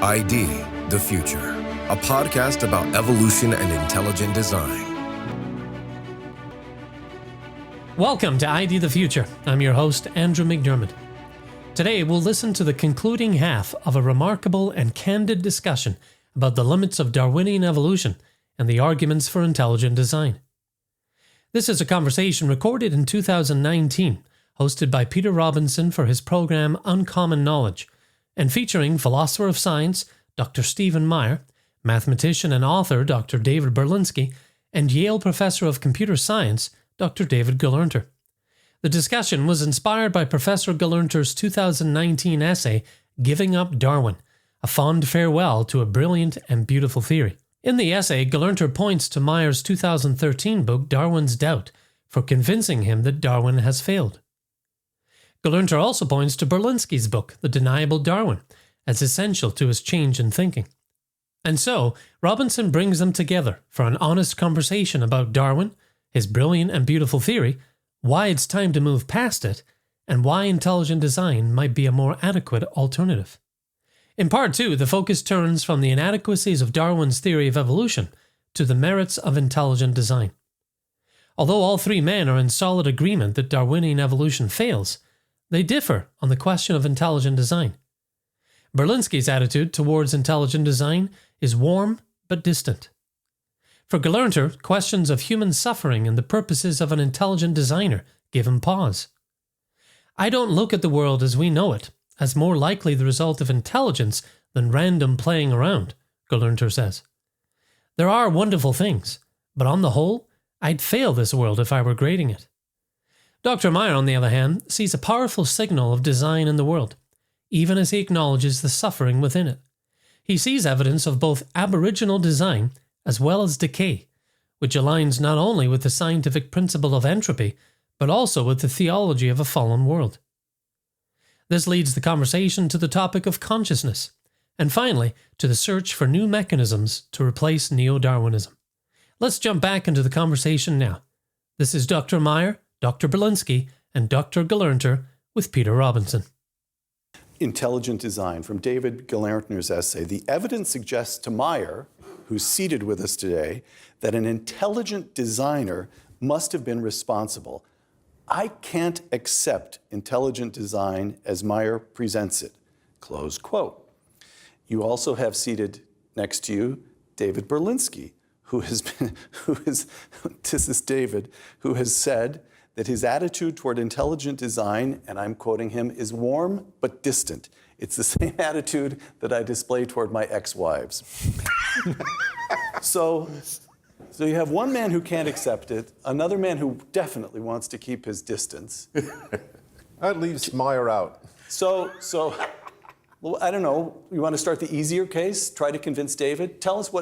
ID, the Future, a podcast about evolution and intelligent design. Welcome to ID the Future. I'm your host, Andrew McDermott. Today, we'll listen to the concluding half of a remarkable and candid discussion about the limits of Darwinian evolution and the arguments for intelligent design. This is a conversation recorded in 2019, hosted by Peter Robinson for his program Uncommon Knowledge, and featuring philosopher of science, Dr. Stephen Meyer, mathematician and author, Dr. David Berlinski, and Yale professor of computer science, Dr. David Gelernter. The discussion was inspired by Professor Gelernter's 2019 essay, Giving Up Darwin, a fond farewell to a brilliant and beautiful theory. In the essay, Gelernter points to Meyer's 2013 book, Darwin's Doubt, for convincing him that Darwin has failed. Gelernter also points to Berlinski's book, The Deniable Darwin, as essential to his change in thinking. And so, Robinson brings them together for an honest conversation about Darwin, his brilliant and beautiful theory, why it's time to move past it, and why intelligent design might be a more adequate alternative. In part 2, the focus turns from the inadequacies of Darwin's theory of evolution to the merits of intelligent design. Although all three men are in solid agreement that Darwinian evolution fails, they differ on the question of intelligent design. Berlinski's attitude towards intelligent design is warm but distant. For Gelernter, questions of human suffering and the purposes of an intelligent designer give him pause. I don't look at the world as we know it, as more likely the result of intelligence than random playing around, Gelernter says. There are wonderful things, but on the whole, I'd fail this world if I were grading it. Dr. Meyer, on the other hand, sees a powerful signal of design in the world, even as he acknowledges the suffering within it. He sees evidence of both aboriginal design as well as decay, which aligns not only with the scientific principle of entropy, but also with the theology of a fallen world. This leads the conversation to the topic of consciousness, and finally to the search for new mechanisms to replace neo-Darwinism. Let's jump back into the conversation now. This is Dr. Meyer, Dr. Berlinski, and Dr. Gelernter with Peter Robinson. Intelligent design, from David Gelernter's essay. The evidence suggests to Meyer, who's seated with us today, that an intelligent designer must have been responsible. I can't accept intelligent design as Meyer presents it. Close quote. You also have seated next to you David Berlinski, who has said that his attitude toward intelligent design, and I'm quoting him, is warm but distant. It's the same attitude that I display toward my ex-wives. So you have one man who can't accept it, another man who definitely wants to keep his distance. That leaves Meyer out. So, well, I don't know, you want to start the easier case? Try to convince David? Tell us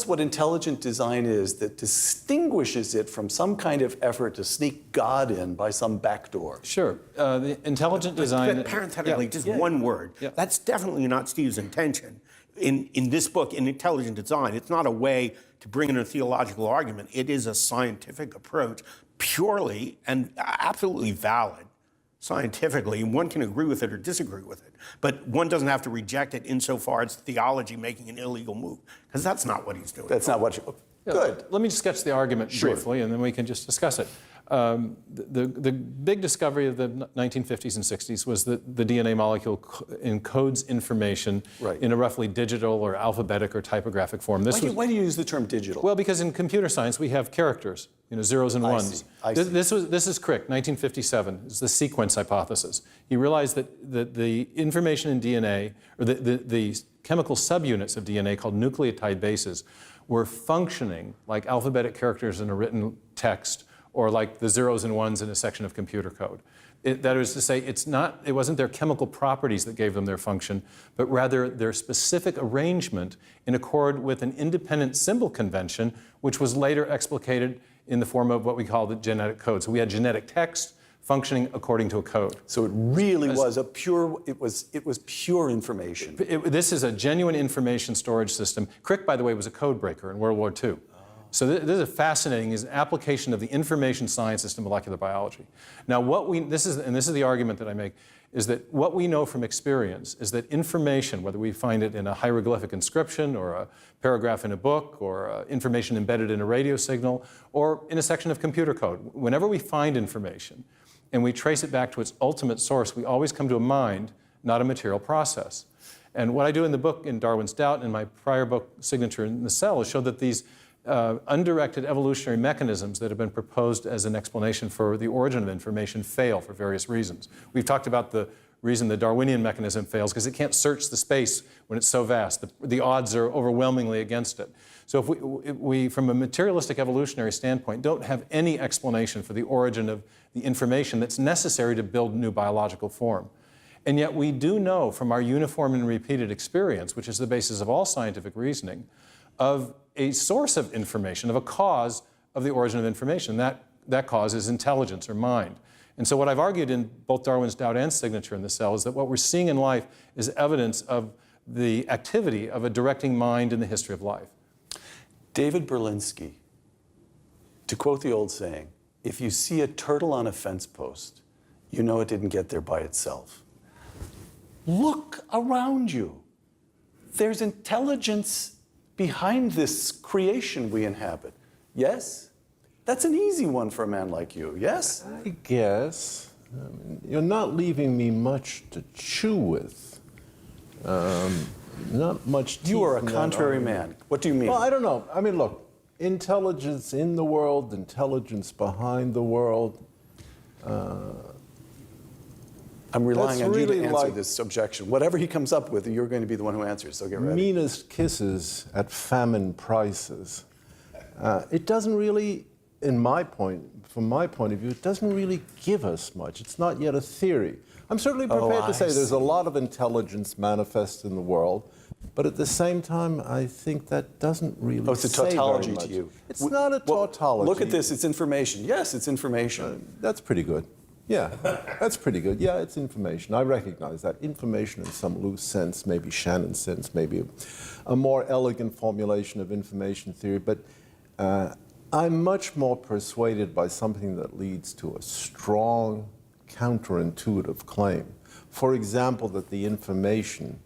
what intelligent design is that distinguishes it from some kind of effort to sneak God in by some back door. Sure. The intelligent design... Parenthetically, one word. Yeah. That's definitely not Steve's intention. In this book, in Intelligent Design, it's not a way to bring in a theological argument. It is a scientific approach, purely and absolutely valid scientifically. One can agree with it or disagree with it, but one doesn't have to reject it insofar as theology making an illegal move, because that's not what he's doing. That's not what you... Good. Let me just sketch the argument briefly, and then we can just discuss it. The big discovery of the 1950s and 60s was that the DNA molecule encodes information in a roughly digital or alphabetic or typographic form. Why do you use the term digital? Well, because in computer science we have characters, zeros and ones. I see. This is Crick, 1957. It's the sequence hypothesis. He realized that the information in DNA, or the chemical subunits of DNA called nucleotide bases, were functioning like alphabetic characters in a written text, or like the zeros and ones in a section of computer code. That is to say, it wasn't their chemical properties that gave them their function, but rather their specific arrangement in accord with an independent symbol convention, which was later explicated in the form of what we call the genetic code. So we had genetic text functioning according to a code. So it really was it was pure information. This is a genuine information storage system. Crick, by the way, was a code breaker in World War II. So this is fascinating, is an application of the information sciences to molecular biology. Now this is the argument that I make, is that what we know from experience is that information, whether we find it in a hieroglyphic inscription or a paragraph in a book or information embedded in a radio signal or in a section of computer code, whenever we find information and we trace it back to its ultimate source, we always come to a mind, not a material process. And what I do in the book, in Darwin's Doubt, and in my prior book, Signature in the Cell, is show that these undirected evolutionary mechanisms that have been proposed as an explanation for the origin of information fail for various reasons. We've talked about the reason the Darwinian mechanism fails, because it can't search the space when it's so vast. The odds are overwhelmingly against it. So if we, from a materialistic evolutionary standpoint, don't have any explanation for the origin of the information that's necessary to build new biological form. And yet we do know from our uniform and repeated experience, which is the basis of all scientific reasoning, of a source of information, of a cause of the origin of information. That cause is intelligence or mind. And so what I've argued in both Darwin's Doubt and Signature in the Cell is that what we're seeing in life is evidence of the activity of a directing mind in the history of life. David Berlinski, to quote the old saying, if you see a turtle on a fence post, you know it didn't get there by itself. Look around you. There's intelligence behind this creation we inhabit. Yes? That's an easy one for a man like you, yes? I guess. You're not leaving me much to chew with. Not much teeth. You are a in that contrary argument. man. What do you mean? Well, I don't know. I mean, look, intelligence in the world, intelligence behind the world. I'm relying on you to really answer like this objection. Whatever he comes up with, you're going to be the one who answers, so get ready. Meanest kisses at famine prices. It doesn't really, from my point of view, it doesn't really give us much. It's not yet a theory. I'm certainly prepared to say there's a lot of intelligence manifest in the world, but at the same time, I think that doesn't really it's a say tautology very much. to you. It's not a tautology. Look at this, it's information. Yes, it's information. That's pretty good. Yeah, that's pretty good. Yeah, it's information. I recognize that. Information in some loose sense, maybe Shannon's sense, maybe a more elegant formulation of information theory, but I'm much more persuaded by something that leads to a strong, counterintuitive claim. For example, that the information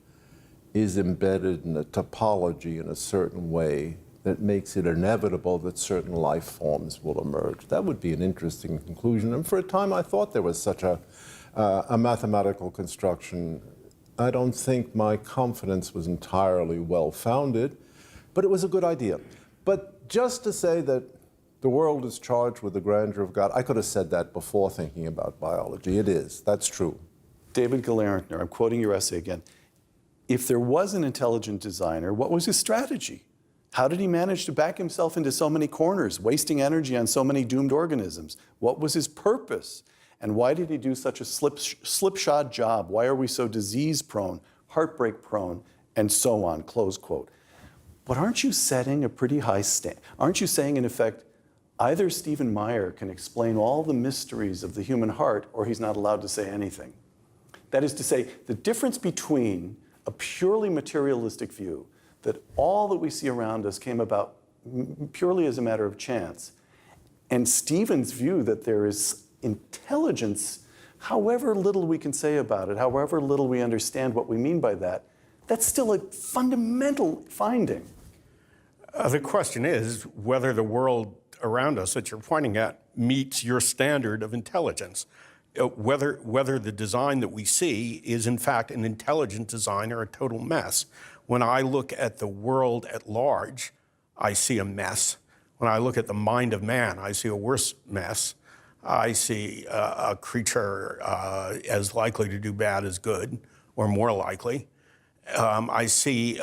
is embedded in a topology in a certain way that makes it inevitable that certain life forms will emerge. That would be an interesting conclusion. And for a time, I thought there was such a mathematical construction. I don't think my confidence was entirely well-founded, but it was a good idea. But just to say that the world is charged with the grandeur of God, I could have said that before thinking about biology. It is. That's true. David Gelernter, I'm quoting your essay again. If there was an intelligent designer, what was his strategy? How did he manage to back himself into so many corners, wasting energy on so many doomed organisms? What was his purpose? And why did he do such a slipshod job? Why are we so disease-prone, heartbreak-prone, and so on, close quote. But aren't you setting a pretty high standard? Aren't you saying, in effect, either Stephen Meyer can explain all the mysteries of the human heart, or he's not allowed to say anything? That is to say, the difference between a purely materialistic view, that all that we see around us came about purely as a matter of chance, and Stephen's view that there is intelligence, however little we can say about it, however little we understand what we mean by that, that's still a fundamental finding. The question is whether the world around us that you're pointing at meets your standard of intelligence. Whether the design that we see is in fact an intelligent design or a total mess. When I look at the world at large, I see a mess. When I look at the mind of man, I see a worse mess. I see a creature as likely to do bad as good, or more likely. I see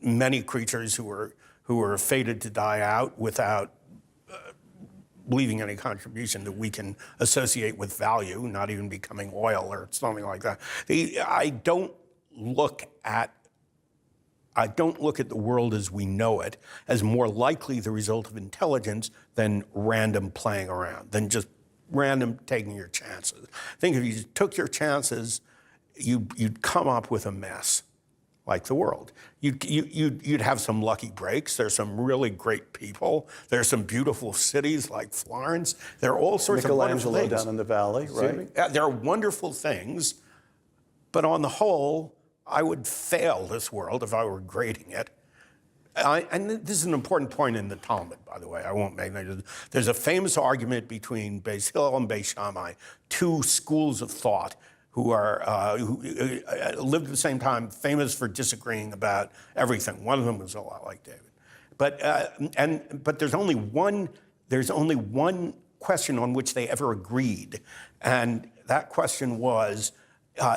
many creatures who are fated to die out without leaving any contribution that we can associate with value, not even becoming oil or something like that. I don't look at the world as we know it as more likely the result of intelligence than random playing around, than just random taking your chances. I think if you took your chances, you'd come up with a mess. like the world. You'd have some lucky breaks. There's some really great people. There's some beautiful cities like Florence. There are all sorts of wonderful things. Michelangelo down in the valley, right? There are wonderful things, but on the whole, I would fail this world if I were grading it. And this is an important point in the Talmud, by the way. I won't make that. There's a famous argument between Beis Hillel and Beis Shammai, two schools of thought who lived at the same time, famous for disagreeing about everything. One of them was a lot like David. But there's only one question on which they ever agreed, and that question was,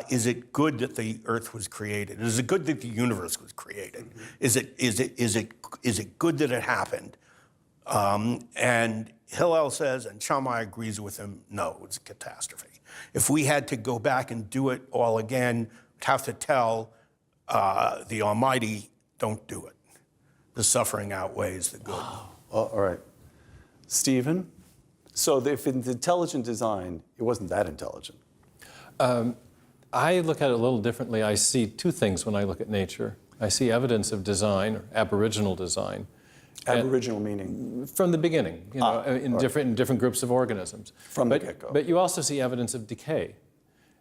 is it good that the earth was created? Is it good that the universe was created? Mm-hmm. Is it good that it happened? And Hillel says, and Shammai agrees with him, no, it's a catastrophe. If we had to go back and do it all again, we'd have to tell the Almighty, don't do it. The suffering outweighs the good. Wow. All right. Stephen, so if it's intelligent design, it wasn't that intelligent. I look at it a little differently. I see two things when I look at nature. I see evidence of design, or aboriginal design. Aboriginal meaning? From the beginning, in different groups of organisms. From the get-go. But you also see evidence of decay.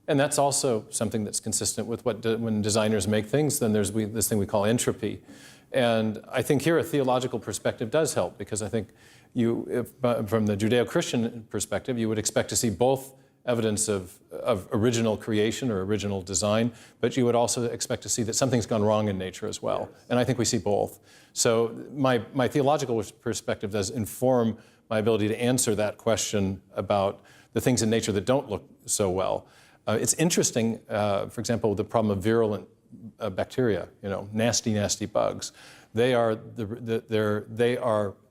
And that's also something that's consistent with when designers make things, then there's this thing we call entropy. And I think here a theological perspective does help, because I think from the Judeo-Christian perspective, you would expect to see both evidence of original creation or original design, but you would also expect to see that something's gone wrong in nature as well. Yes. And I think we see both. So my theological perspective does inform my ability to answer that question about the things in nature that don't look so well. It's interesting, for example, the problem of virulent bacteria, nasty bugs. They are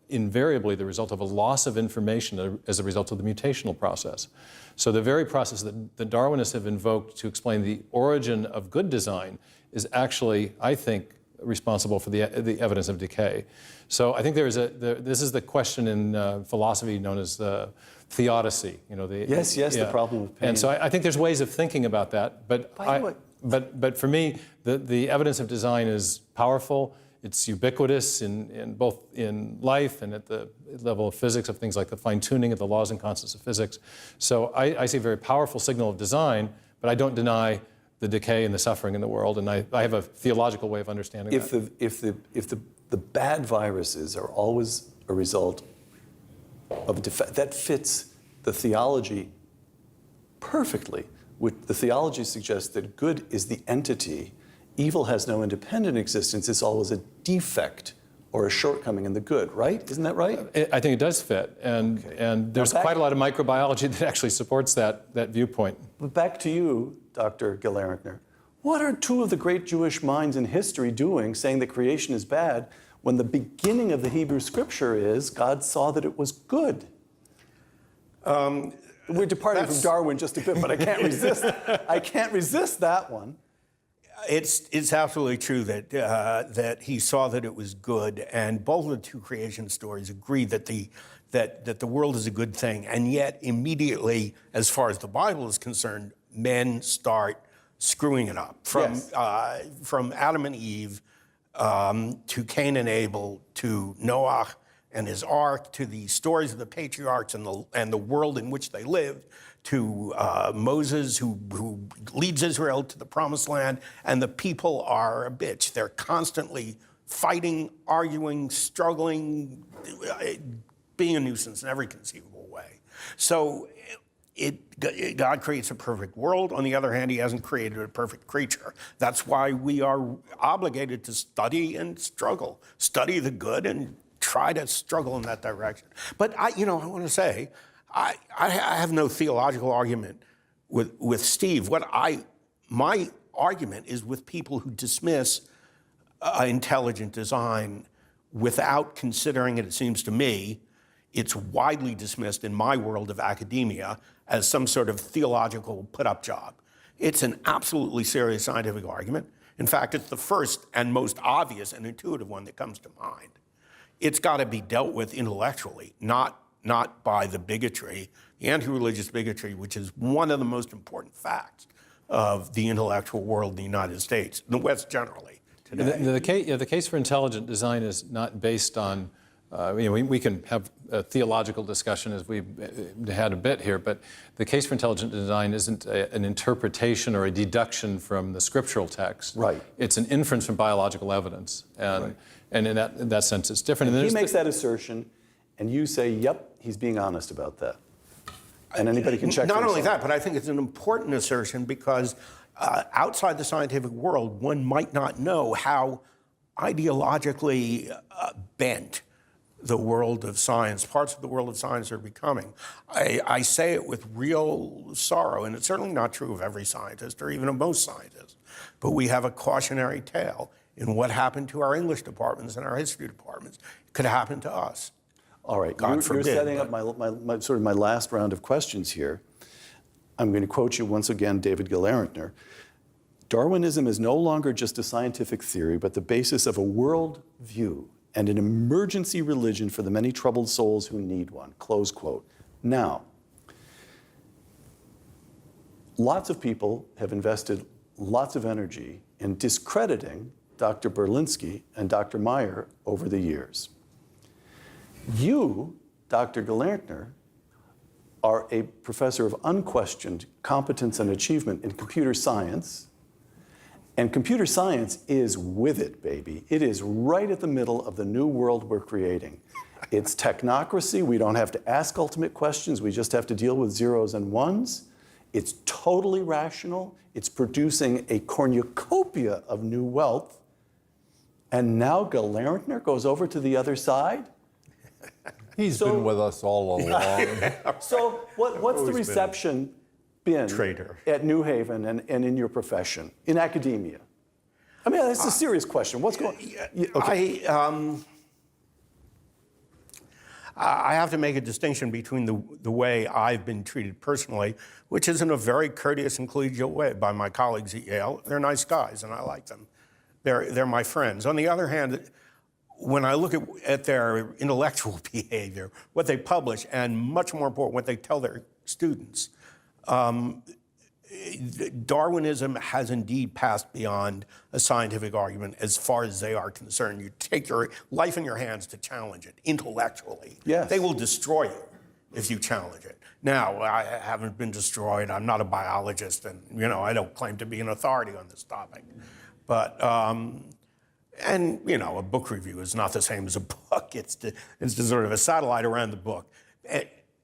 invariably the result of a loss of information as a result of the mutational process. So the very process that the Darwinists have invoked to explain the origin of good design is actually, I think, responsible for the evidence of decay. So I think this is the question in philosophy known as the theodicy. The problem of pain. And so I think there's ways of thinking about that. But for me, the evidence of design is powerful. It's ubiquitous in both in life and at the level of physics, of things like the fine-tuning of the laws and constants of physics. So I see a very powerful signal of design, but I don't deny the decay and the suffering in the world, and I have a theological way of understanding that. If the bad viruses are always a result of a defect, that fits the theology perfectly. The theology suggests that good is the entity. Evil has no independent existence. It's always a defect or a shortcoming in the good, right? Isn't that right? I think it does fit, and there's quite a lot of microbiology that actually supports that viewpoint. But back to you, Dr. Gelernter. What are two of the great Jewish minds in history doing, saying that creation is bad, when the beginning of the Hebrew Scripture is God saw that it was good? We're departing from Darwin just a bit, but I can't resist. I can't resist that one. It's absolutely true that he saw that it was good, and both of the two creation stories agree that the world is a good thing, and yet immediately, as far as the Bible is concerned, men start screwing it up. From Adam and Eve to Cain and Abel to Noah and his ark to the stories of the patriarchs and the world in which they lived, to Moses, who leads Israel to the promised land, and the people are a bitch. They're constantly fighting, arguing, struggling, being a nuisance in every conceivable way. So God creates a perfect world. On the other hand, he hasn't created a perfect creature. That's why we are obligated to study and struggle, study the good and try to struggle in that direction. But I want to say, I have no theological argument with Steve. My argument is with people who dismiss intelligent design without considering it seems to me, it's widely dismissed in my world of academia as some sort of theological put-up job. It's an absolutely serious scientific argument. In fact, it's the first and most obvious and intuitive one that comes to mind. It's got to be dealt with intellectually, not by the bigotry, the anti-religious bigotry, which is one of the most important facts of the intellectual world in the United States, in the West generally. today. The case for intelligent design is not based on, we can have a theological discussion as we've had a bit here, but the case for intelligent design isn't an interpretation or a deduction from the scriptural text. Right. It's an inference from biological evidence. And in that sense, it's different. And he makes that assertion, and you say, yep, he's being honest about that. And anybody can check. Not only that, but I think it's an important assertion because outside the scientific world, one might not know how ideologically bent the world of science, parts of the world of science are becoming. I say it with real sorrow, and it's certainly not true of every scientist or even of most scientists, but we have a cautionary tale in what happened to our English departments and our history departments. It could happen to us. All right, God forbid, you're setting up my sort of my last round of questions here. I'm going to quote you once again, David Gelernter. Darwinism is no longer just a scientific theory, but the basis of a world view and an emergency religion for the many troubled souls who need one, close quote. Now, lots of people have invested lots of energy in discrediting Dr. Berlinski and Dr. Meyer over the years. You, Dr. Gelernter, are a professor of unquestioned competence and achievement in computer science. And computer science is with it, baby. It is right at the middle of the new world we're creating. It's technocracy. We don't have to ask ultimate questions. We just have to deal with zeros and ones. It's totally rational. It's producing a cornucopia of new wealth. And now Gelernter goes over to the other side? He's been with us all along. So what's the reception been Traitor. at New Haven and in your profession, in academia? I mean, it's a serious question. What's going on? Okay. I have to make a distinction between the way I've been treated personally, which is in a very courteous and collegial way by my colleagues at Yale. They're nice guys, and I like them. They're my friends. On the other hand, when I look at their intellectual behavior, what they publish, and much more important, what they tell their students, Darwinism has indeed passed beyond a scientific argument as far as they are concerned. You take your life in your hands to challenge it intellectually. Yes. They will destroy you if you challenge it. Now, I haven't been destroyed. I'm not a biologist, and I don't claim to be an authority on this topic. But a book review is not the same as a book. It's sort of a satellite around the book.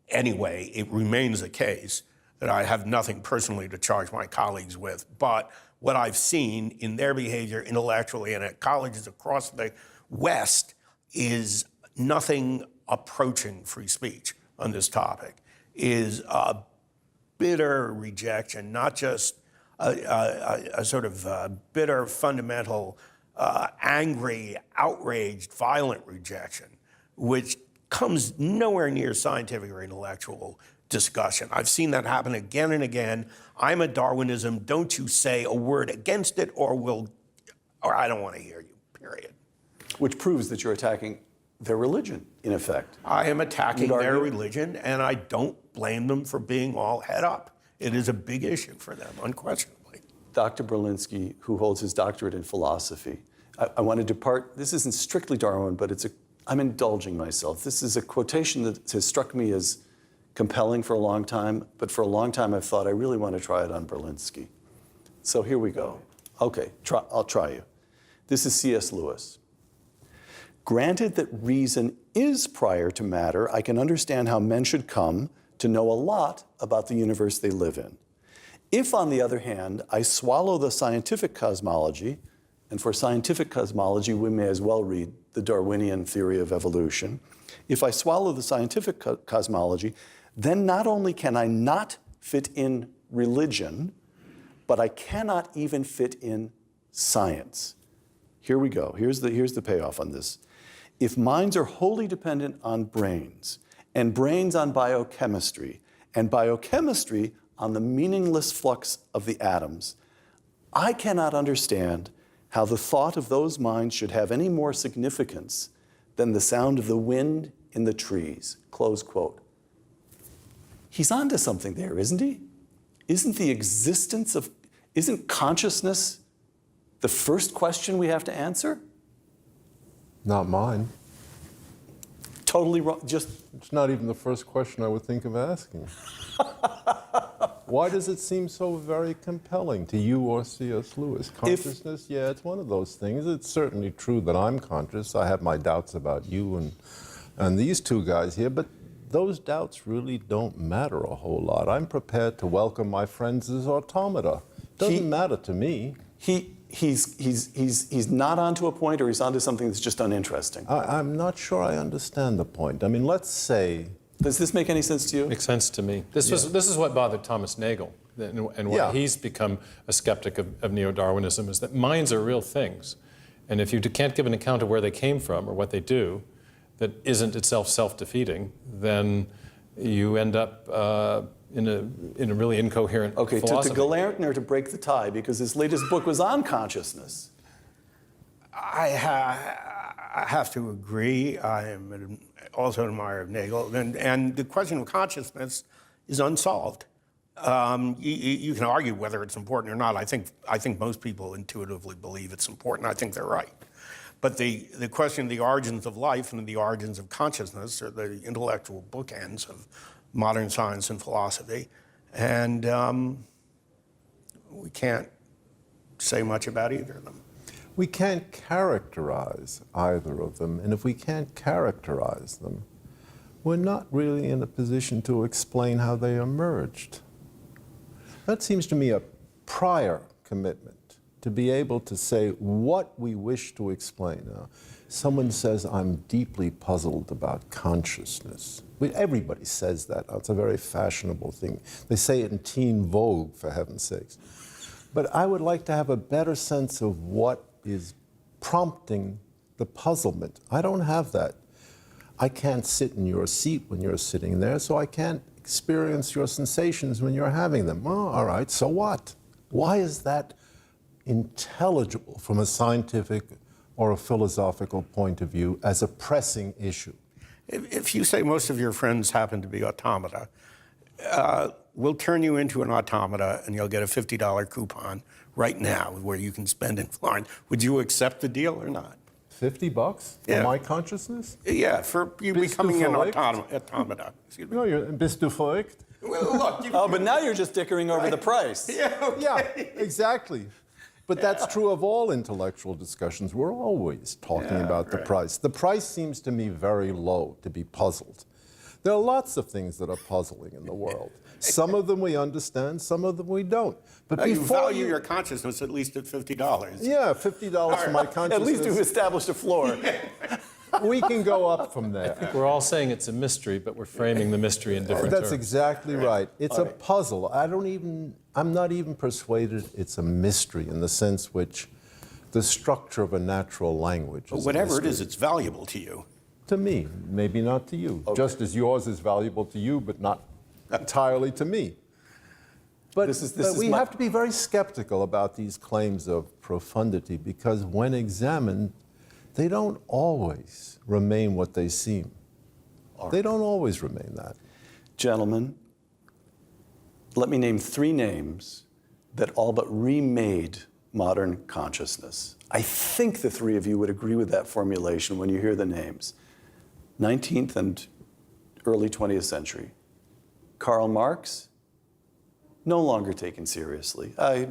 Anyway, it remains the case that I have nothing personally to charge my colleagues with. But what I've seen in their behavior intellectually and at colleges across the West is nothing approaching free speech on this topic, is a bitter rejection, not just a sort of bitter, fundamental, angry, outraged, violent rejection, which comes nowhere near scientific or intellectual discussion. I've seen that happen again and again. I'm a Darwinism. Don't you say a word against it, or I don't want to hear you, period. Which proves that you're attacking their religion, in effect. I am attacking their religion, and I don't blame them for being all head up. It is a big issue for them, unquestionably. Dr. Berlinski, who holds his doctorate in philosophy, I want to depart. This isn't strictly Darwin, but I'm indulging myself. This is a quotation that has struck me as compelling for a long time, but for a long time I've thought I really want to try it on Berlinski. So here we go. Okay, I'll try you. This is C.S. Lewis. Granted that reason is prior to matter, I can understand how men should come to know a lot about the universe they live in. If, on the other hand, I swallow the scientific cosmology, and for scientific cosmology, we may as well read the Darwinian theory of evolution. If I swallow the scientific cosmology, then not only can I not fit in religion, but I cannot even fit in science. Here we go. Here's the payoff on this. If minds are wholly dependent on brains, and brains on biochemistry, and biochemistry on the meaningless flux of the atoms, I cannot understand how the thought of those minds should have any more significance than the sound of the wind in the trees, close quote. He's onto something there, isn't he? Isn't consciousness The first question we have to answer? Not mine. Totally wrong. Just It's not even the first question I would think of asking. Why does it seem so very compelling to you or C.S. Lewis? Consciousness, yeah, it's one of those things. It's certainly true that I'm conscious. I have my doubts about you and these two guys here, but those doubts really don't matter a whole lot. I'm prepared to welcome my friends as automata. Doesn't matter to me. He's not onto a point, or he's onto something that's just uninteresting. I'm not sure I understand the point. I mean, let's say... Does this make any sense to you? Makes sense to me. This is what bothered Thomas Nagel, and why he's become a skeptic of neo-Darwinism, is that minds are real things. And if you can't give an account of where they came from or what they do that isn't itself self-defeating, then you end up in a really incoherent philosophy. To Gelernter to break the tie, because his latest book was on consciousness. I have to agree. I am also an admirer of Nagel, and the question of consciousness is unsolved. You can argue whether it's important or not. I think most people intuitively believe it's important. I think they're right. But the question of the origins of life and the origins of consciousness are the intellectual bookends of modern science and philosophy, and we can't say much about either of them. We can't characterize either of them, and if we can't characterize them, we're not really in a position to explain how they emerged. That seems to me a prior commitment, to be able to say what we wish to explain. Now, someone says, I'm deeply puzzled about consciousness. Everybody says that. It's a very fashionable thing. They say it in teen Vogue, for heaven's sakes. But I would like to have a better sense of what is prompting the puzzlement. I don't have that. I can't sit in your seat when you're sitting there, so I can't experience your sensations when you're having them. Well, all right, so what? Why is that intelligible from a scientific or a philosophical point of view as a pressing issue? If you say most of your friends happen to be automata, we'll turn you into an automata and you'll get a $50 coupon right now where you can spend in Florence. Would you accept the deal or not? $50 for my consciousness? Yeah, for you becoming an automata. Excuse me. No, bist du verrückt? Well, look, But now you're just dickering over the price. Yeah, okay. Yeah, exactly. But that's true of all intellectual discussions. We're always talking about the price. The price seems to me very low to be puzzled. There are lots of things that are puzzling in the world. Some of them we understand, some of them we don't. But you value your consciousness at least at $50. Yeah, $50 for my consciousness. At least you've established a floor. We can go up from there. I think we're all saying it's a mystery, but we're framing the mystery in different terms. That's exactly right. It's a puzzle. I'm not even persuaded it's a mystery in the sense which the structure of a natural language is. But whatever it is, it's valuable to you. To me, maybe not to you. Just as yours is valuable to you, but not entirely to me. But we have to be very skeptical about these claims of profundity, because when examined, they don't always remain what they seem. They don't always remain that. Gentlemen, let me name 3 names that all but remade modern consciousness. I think the 3 of you would agree with that formulation when you hear the names. 19th and early 20th century. Karl Marx, no longer taken seriously. A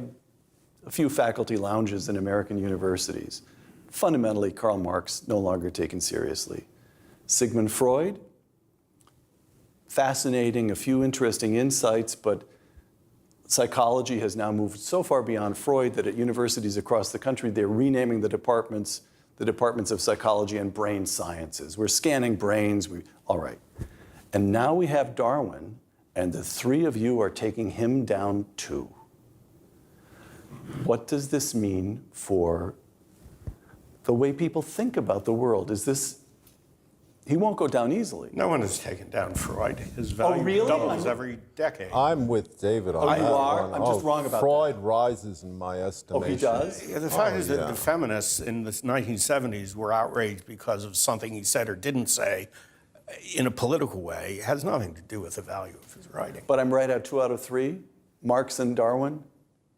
few faculty lounges in American universities. Fundamentally, Karl Marx no longer taken seriously. Sigmund Freud, fascinating, a few interesting insights, but psychology has now moved so far beyond Freud that at universities across the country, they're renaming the departments of psychology and brain sciences. We're scanning brains, all right. And now we have Darwin, and the 3 of you are taking him down too. What does this mean for the way people think about the world? He won't go down easily. No one has taken down Freud. His value doubles every decade. I'm with David on that. You are? one. I'm just wrong about Freud rises in my estimation. He does? Yeah, the fact is that the feminists in the 1970s were outraged because of something he said or didn't say in a political way. It has nothing to do with the value of his writing. But I'm right at 2 out of 3, Marx and Darwin?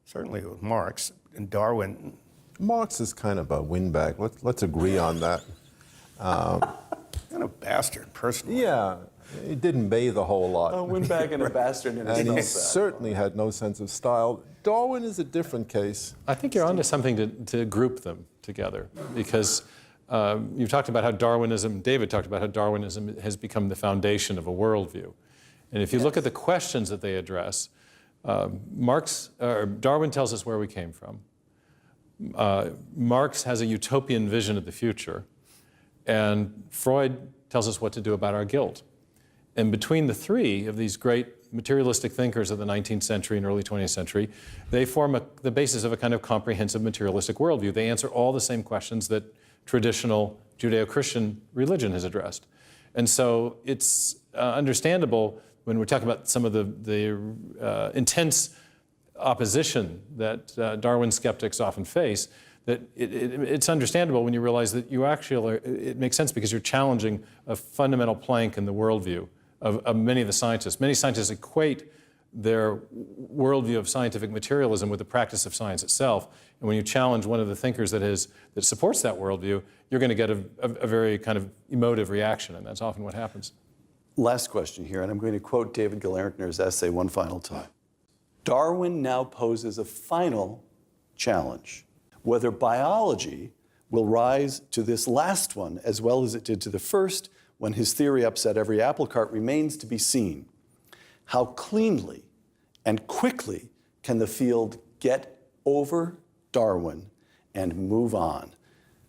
Certainly with Marx and Darwin. Marx is kind of a windbag. Let's agree on that. Kind of bastard, personally. Yeah, he didn't bathe a whole lot. A windbag and a bastard in And he himself. certainly had no sense of style. Darwin is a different case. I think you're onto something to group them together, because you've talked about how David talked about how Darwinism has become the foundation of a worldview. And if you look at the questions that they address, Darwin tells us where we came from. Marx has a utopian vision of the future, and Freud tells us what to do about our guilt. And between the three of these great materialistic thinkers of the 19th century and early 20th century, they form the basis of a kind of comprehensive materialistic worldview. They answer all the same questions that traditional Judeo-Christian religion has addressed. And so it's understandable when we're talking about some of the intense opposition that Darwin skeptics often face, that it's understandable when you realize that you actually it makes sense because you're challenging a fundamental plank in the worldview of many of the scientists. Many scientists equate their worldview of scientific materialism with the practice of science itself. And when you challenge one of the thinkers that supports that worldview, you're going to get a very kind of emotive reaction, and that's often what happens. Last question here, and I'm going to quote David Gelernter's essay one final time. Darwin now poses a final challenge. Whether biology will rise to this last one as well as it did to the first, when his theory upset every apple cart, remains to be seen. How cleanly and quickly can the field get over Darwin and move on?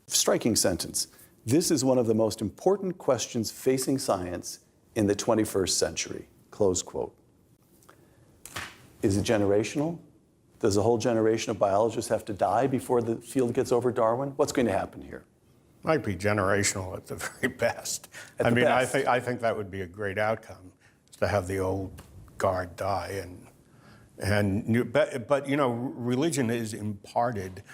Striking sentence. This is one of the most important questions facing science in the 21st century, close quote. Is it generational? Does a whole generation of biologists have to die before the field gets over Darwin? What's going to happen here? Might be generational at the very best. I think that would be a great outcome, is to have the old guard die. But you know, religion is imparted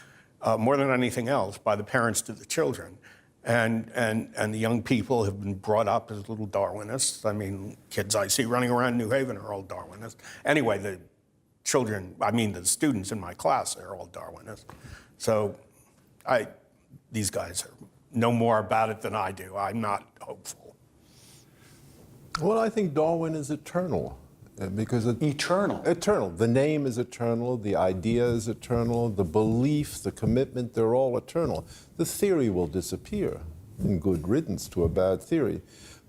more than anything else by the parents to the children. And the young people have been brought up as little Darwinists. I mean, kids I see running around New Haven are all Darwinists. Anyway, the students in my class are all Darwinists. So these guys know more about it than I do. I'm not hopeful. Well, I think Darwin is eternal. Because Eternal. Eternal. The name is eternal, the idea is eternal, the belief, the commitment, they're all eternal. The theory will disappear, in good riddance to a bad theory.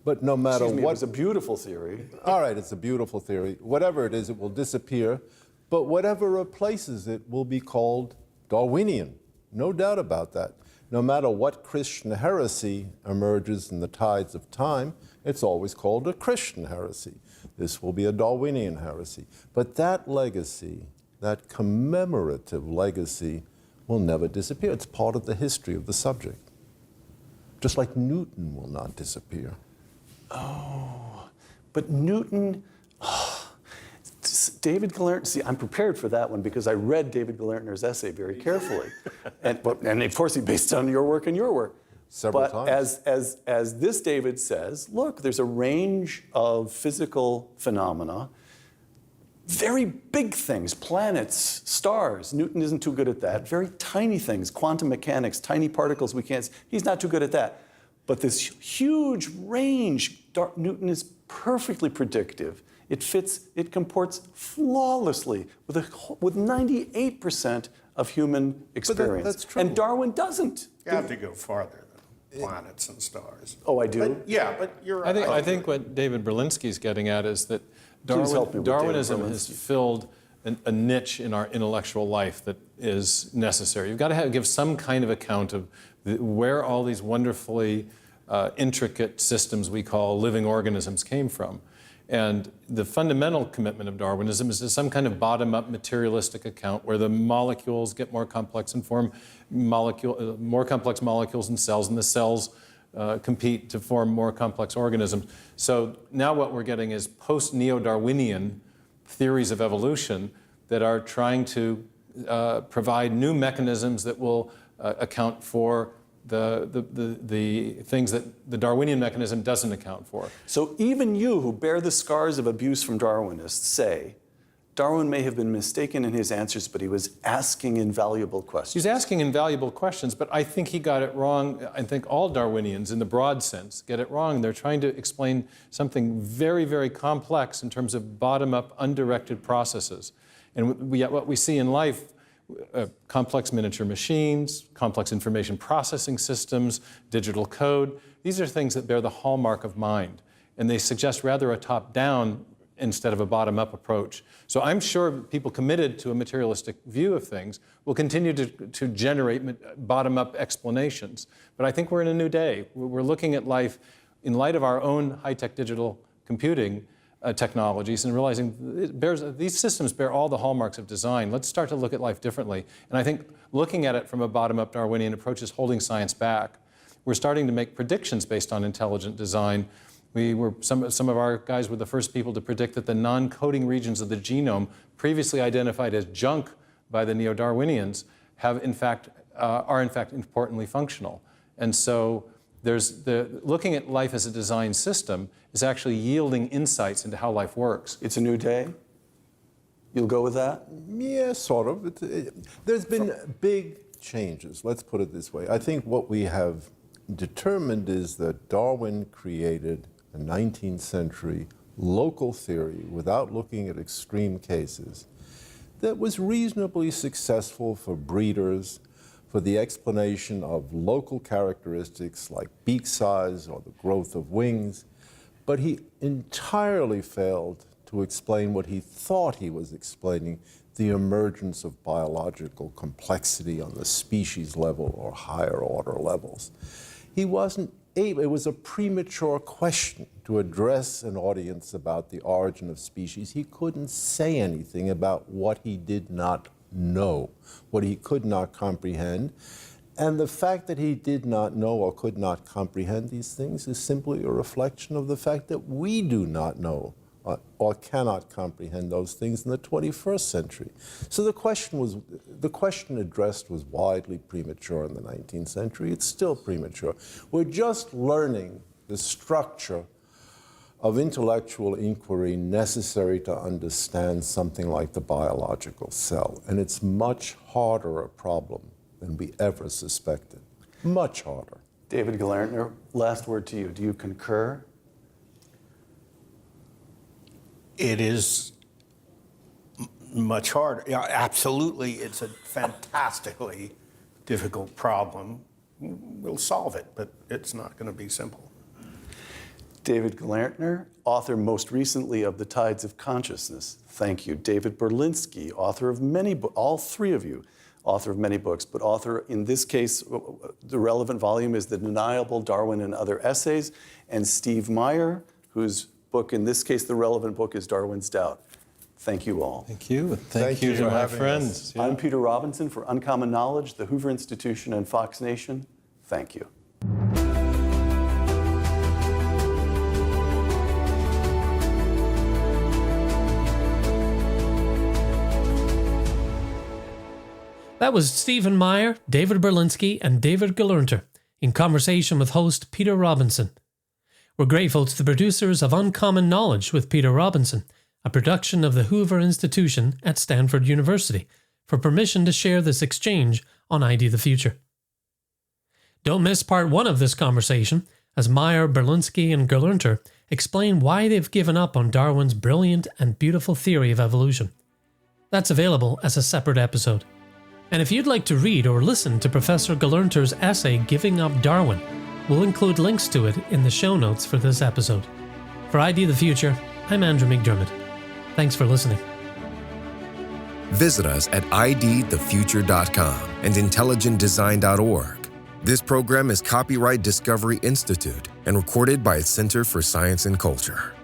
But no matter Excuse me, what... It was a beautiful theory. All right, it's a beautiful theory. Whatever it is, it will disappear. But whatever replaces it will be called Darwinian. No doubt about that. No matter what Christian heresy emerges in the tides of time, it's always called a Christian heresy. This will be a Darwinian heresy. But that legacy, that commemorative legacy, will never disappear. It's part of the history of the subject. Just like Newton will not disappear. Oh, but Newton, David Gelernter, see, I'm prepared for that one because I read David Gelernter's essay very carefully. and of course, he based it on your work and your work. Several but times. as this David says, look, there's a range of physical phenomena, very big things, planets, stars. Newton isn't too good at that. Very tiny things, quantum mechanics, tiny particles we can't see. He's not too good at that. But this huge range, Newton is perfectly predictive. It comports flawlessly with 98% of human experience. That's true. And Darwin doesn't. You have to go farther than planets and stars. Oh, I do? But you're right. I think what David Berlinski is getting at is that Please help me with Darwinism David has Berlinski. filled a niche in our intellectual life that is necessary. You've got to give some kind of account of where all these wonderfully intricate systems we call living organisms came from. And the fundamental commitment of Darwinism is some kind of bottom-up materialistic account where the molecules get more complex and form more complex molecules in cells, and the cells compete to form more complex organisms. So now what we're getting is post-neo-Darwinian theories of evolution that are trying to provide new mechanisms that will account for the things that the Darwinian mechanism doesn't account for. So even you who bear the scars of abuse from Darwinists say, Darwin may have been mistaken in his answers, but he was asking invaluable questions. He's asking invaluable questions, but I think he got it wrong. I think all Darwinians, in the broad sense, get it wrong. They're trying to explain something very, very complex in terms of bottom-up, undirected processes. And what we see in life, complex miniature machines, complex information processing systems, digital code, these are things that bear the hallmark of mind. And they suggest rather a top-down instead of a bottom-up approach. So I'm sure people committed to a materialistic view of things will continue to generate bottom-up explanations. But I think we're in a new day. We're looking at life in light of our own high-tech digital computing technologies and realizing these systems bear all the hallmarks of design. Let's start to look at life differently. And I think looking at it from a bottom-up Darwinian approach is holding science back. We're starting to make predictions based on intelligent design. Some of our guys were the first people to predict that the non-coding regions of the genome, previously identified as junk by the neo-Darwinians, are in fact importantly functional. And so looking at life as a design system is actually yielding insights into how life works. It's a new day? You'll go with that? Yeah, sort of. There's been big changes, let's put it this way. I think what we have determined is that Darwin created a 19th century local theory without looking at extreme cases that was reasonably successful for breeders, for the explanation of local characteristics like beak size or the growth of wings, but he entirely failed to explain what he thought he was explaining, the emergence of biological complexity on the species level or higher order levels. He wasn't able, it was a premature question to address an audience about the origin of species. He couldn't say anything about what he did not know, what he could not comprehend. And the fact that he did not know or could not comprehend these things is simply a reflection of the fact that we do not know or cannot comprehend those things in the 21st century. So the question addressed was widely premature in the 19th century. It's still premature. We're just learning the structure of intellectual inquiry necessary to understand something like the biological cell. And it's much harder a problem than we ever suspected. Much harder. David Gelernter, last word to you. Do you concur? It is much harder. Yeah, absolutely, it's a fantastically difficult problem. We'll solve it, but it's not going to be simple. David Gelernter, author most recently of The Tides of Consciousness. Thank you. David Berlinski, author of many books, all three of you, author of many books, but author, in this case, the relevant volume is The Deniable Darwin and Other Essays, and Steve Meyer, whose book, in this case, the relevant book is Darwin's Doubt. Thank you all. Thank you. Thank you to my friends. Yeah. I'm Peter Robinson for Uncommon Knowledge, the Hoover Institution, and Fox Nation. Thank you. That was Stephen Meyer, David Berlinski, and David Gelernter in conversation with host Peter Robinson. We're grateful to the producers of Uncommon Knowledge with Peter Robinson, a production of the Hoover Institution at Stanford University, for permission to share this exchange on ID the Future. Don't miss part 1 of this conversation, as Meyer, Berlinski, and Gelernter explain why they've given up on Darwin's brilliant and beautiful theory of evolution. That's available as a separate episode. And if you'd like to read or listen to Professor Gelernters' essay, Giving Up Darwin, we'll include links to it in the show notes for this episode. For ID the Future, I'm Andrew McDermott. Thanks for listening. Visit us at idthefuture.com and intelligentdesign.org. This program is copyright Discovery Institute and recorded by its Center for Science and Culture.